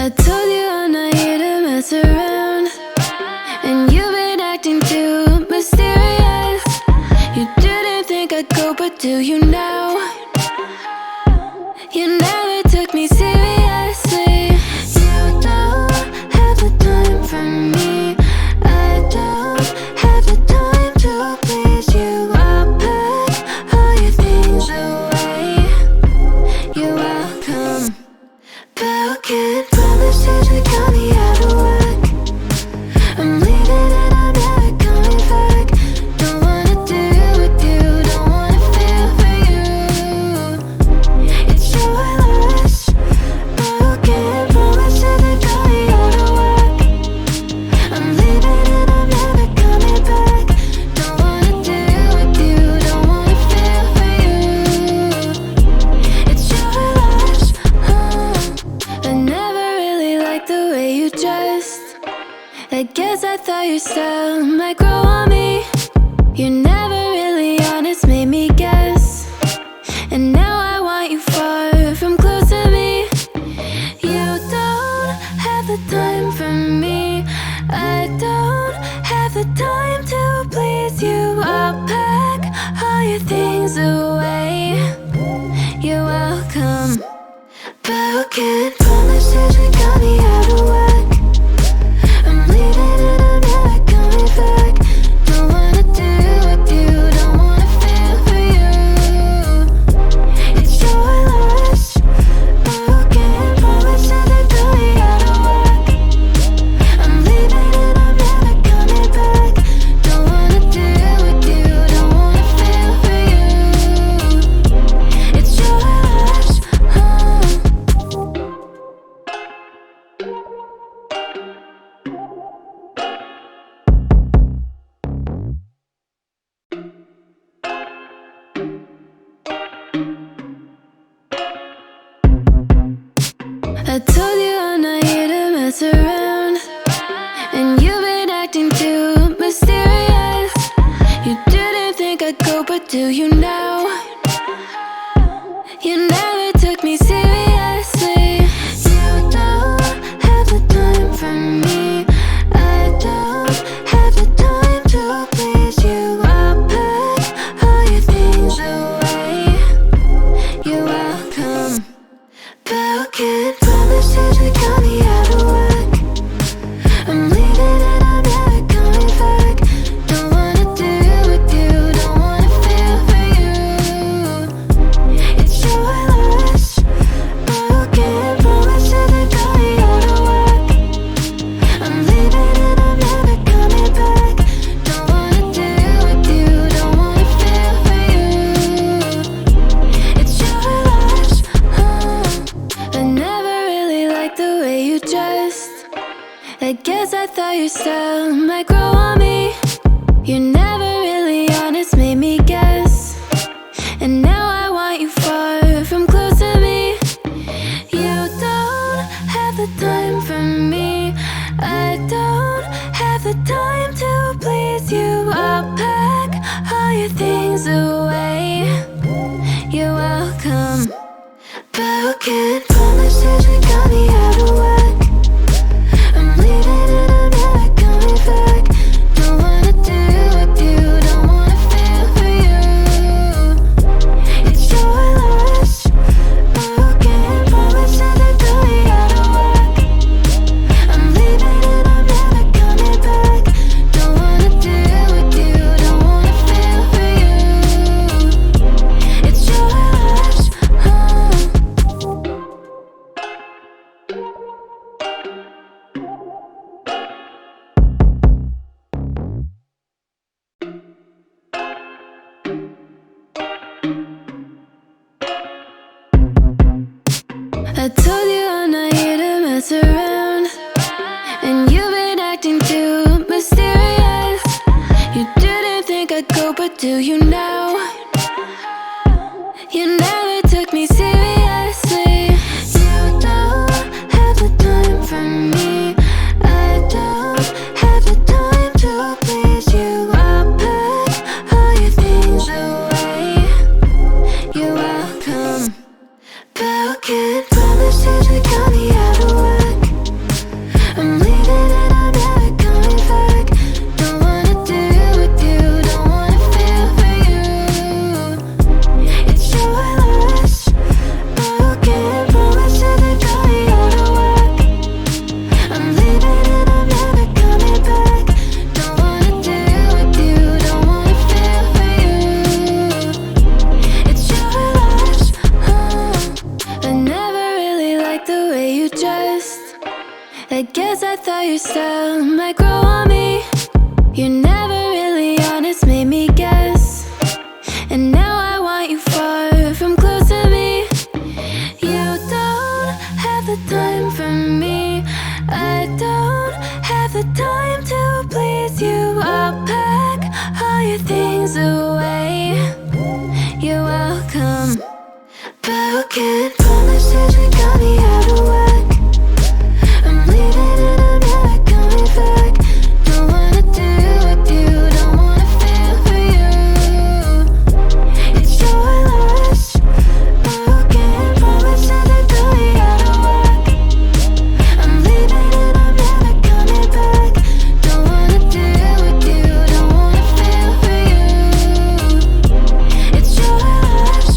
I told you I'm not here to mess around, and you've been acting too mysterious. You didn't think I'd go, but do you now? You never took me seriously. You don't have the time for me. I don't have the time to please you. I'll pack all your things away. You're welcome. Broken promises that got me out of work. I'm leaving and I'm never coming back. Don't wanna deal with you, don't wanna feel for you. It's your loss. Broken promises that got me out of work. I'm leaving and I'm never coming back. Don't wanna deal with you, don't wanna feel for you. It's your loss. I never really liked the way you dressed. I guess I thought your style might grow on me. You're never really honest, made me guess. And now I want you far from close to me. You don't have the time for me. I don't have the time to please you. I'll pack all your things away. You're welcome. Broken promises that got me out of work. I'm leaving and I'm never coming back. Don't wanna deal with you, don't wanna feel for you. It's your loss. Broken promises that got me out of work. I'm leaving and I'm never coming back. Don't wanna deal with you, don't wanna feel for you. It's your loss. I told you I'm not here to mess around, and you've been acting too mysterious. You didn't think I'd go, but do you now? You never took me seriously. You don't have the time for me. I don't have the time to please you. I'll pack all your things away. You're welcome. Broken promises that got me out of work. I'm leaving and I'm never coming back. Don't wanna deal with you, don't wanna feel for you. It's your loss. Broken promises that got me out of work. I'm leaving and I'm never coming back. Don't wanna deal with you, don't wanna feel for you. It's your loss. I never really liked the way you dressed. I guess I thought your style might grow on me. You're never really honest, made me guess. And now I want you far from close to me. You don't have the time for me. I don't have the time to please you. I'll pack all your things away. You're welcome. Broken promises that got me out of work. I'm leaving and I'm never coming back. Don't wanna deal with you, don't wanna feel for you. It's your loss. Broken promises that got me out of work. I'm leaving and I'm never coming back. Don't wanna deal with you, don't wanna feel for you. It's your loss. I told you I'm not here to mess around, and you've been acting too mysterious. You didn't think I'd go, but do you now? You never took me seriously. You don't have the time for me. I don't have the time to please you. I'll pack all your things away. You're welcome. Broken promises that got me out of work. thought your style might grow on me. You're never really honest, made me guess. And now I want you far from close to me. You don't have the time for me. I don't have the time to please you. I'll pack all your things away. You're welcome, but can't promise that you got me out of whack. I'm leaving and I'm never coming back. Don't wanna do with you, don't wanna feel for you. It's your loss, but can't promise that you got me out of whack. I'm leaving and I'm never coming back. Don't wanna do with you, don't wanna feel for you. It's your loss,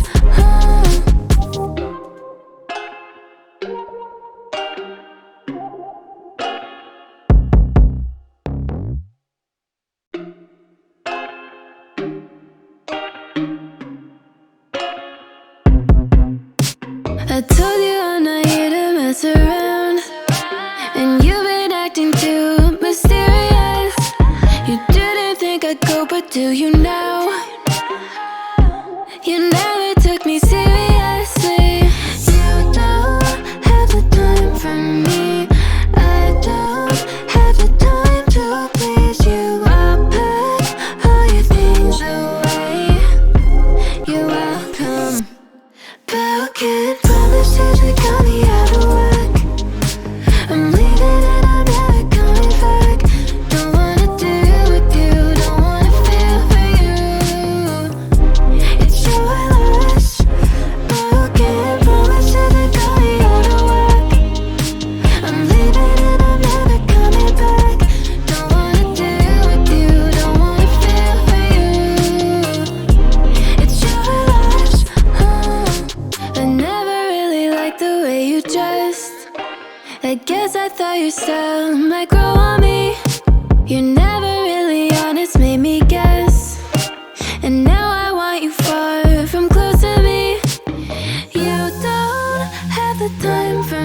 I told you I'm not here to mess around, and you've been acting too mysterious. You didn't think I'd go, but do you now? You never took me seriously. You don't have the time for me. I don't have the time to please you. I'll pack all your things away. You're welcome, but can't promise that you got me out of whack. I'm leaving and I'm never coming back. Don't wanna do with you, don't wanna feel for you. It's your loss, but can't promise that you got me out of whack. I'm leaving and I'm never coming back. Don't wanna do with you, don't wanna feel for you. It's your loss, I never really liked the way you dressed. I guess I thought your style might grow on me. You're never really honest, made me guess. And now I want you far from close to me. You don't have the time for